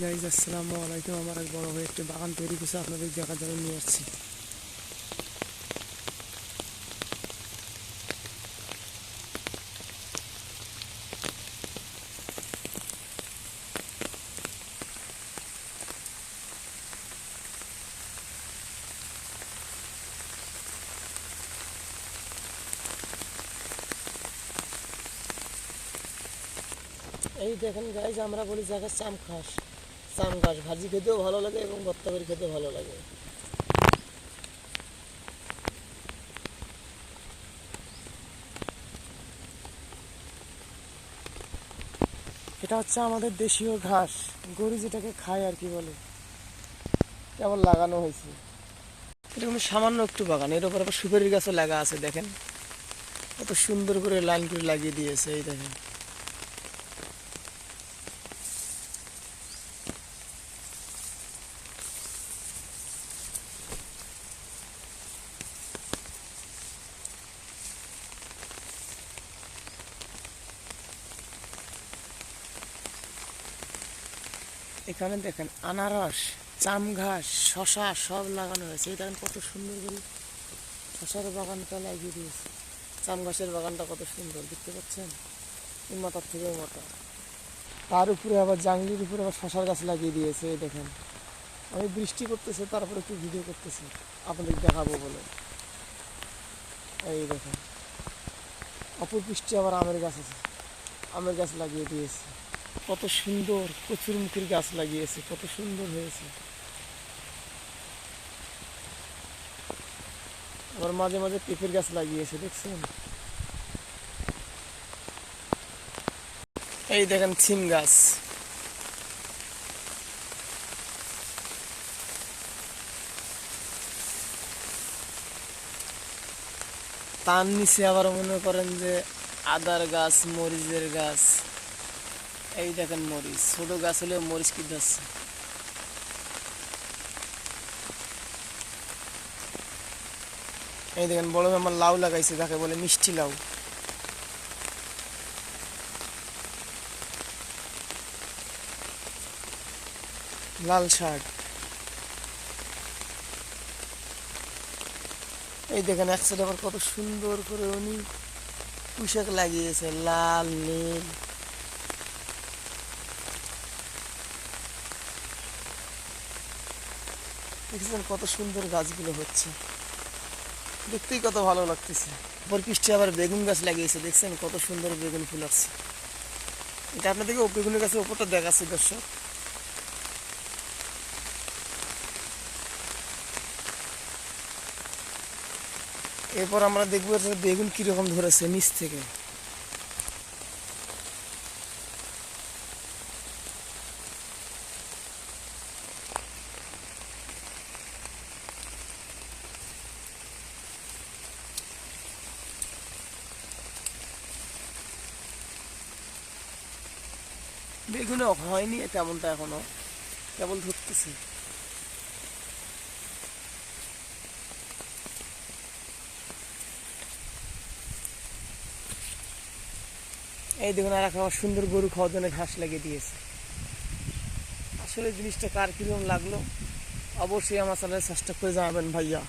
Guys আসসালামু আলাইকুম। আমার এক বড় ভাই একটি বাগান তৈরি করছে, আপনাদের দেখার জন্য নিয়ে আসছি। এই দেখেন গাইজ, আমরা বলি যাকে চাম ঘাস ভাজি খেতেও ভালো লাগে এবং ভর্তা করে খেতেও ভালো লাগে। এটা হচ্ছে আমাদের দেশীয় ঘাস, গরু যেটাকে খায় আর কি বলে, কেবল লাগানো হয়েছে। এরকম সামান্য একটু বাগান, এর উপর আবার সুপারির গাছও লাগা আছে। দেখেন কত সুন্দর করে লাইন করে লাগিয়ে দিয়েছে। এই দেখেন এখানে, দেখেন আনারস, চাম ঘাস, শশা সব লাগানো হয়েছে। এই দেখেন কত সুন্দর করে শশার বাগানটা লাগিয়ে দিয়েছে। চাম গাছের বাগানটা কত সুন্দর দেখতে পাচ্ছেন, এই মাথার থেকে মাথা। তার উপরে আবার জাংলির উপরে আবার শশার গাছ লাগিয়ে দিয়েছে। এই দেখেন, আমি বৃষ্টি করতেছে তারপরে একটু ভিডিও করতেছি আপনাদের দেখাবো বলে। এই দেখেন অপর বৃষ্টি আবার আমের গাছ আছে, আমের গাছ লাগিয়ে দিয়েছে। কত সুন্দর কচুরমুখির গাছ লাগিয়েছে, কত সুন্দর হয়েছে। আবার মাঝে মাঝে পেঁপের গাছ লাগিয়েছে, দেখছেন। এই দেখেন সিম গাছ। তার নিচে আবার মনে করেন যে আদার গাছ, মরিচের গাছ। এই দেখেন মরিচ, ছোট গাছ হলেও মরিচ কি ধরছে। এই দেখেন বড় আমার লাউ লাগাইছে, যাকে বলে মিষ্টি লাউ। লাল শাক। এই দেখেন এক সাইড আবার কত সুন্দর করে উনি পুঁইশাক লাগিয়েছে, লাল নীল। দেখছেন কত সুন্দর গাছগুলো হচ্ছে, দেখতেই কত ভালো লাগতেছে। উপর পৃষ্ঠে আবার বেগুন গাছ লাগিয়েছে, দেখছেন কত সুন্দর বেগুন ফুল আসছে। এটা আপনাদেরকে বেগুনের গাছের উপরটা দেখাচ্ছে দর্শক। এরপর আমরা দেখবো বেগুন কিরকম ধরেছে নিচ থেকে। বেগুনে হয়নি তেমনটা, এখনো কেবল ধরতেছে। এই দেখুন আর একটা সুন্দর গরু খাওয়ার জন্য ঘাস লাগিয়ে দিয়েছে। আসলে জিনিসটা কার কিরকম লাগলো অবশ্যই আমার চ্যানেলে চেষ্টা করে জানাবেন ভাইয়া।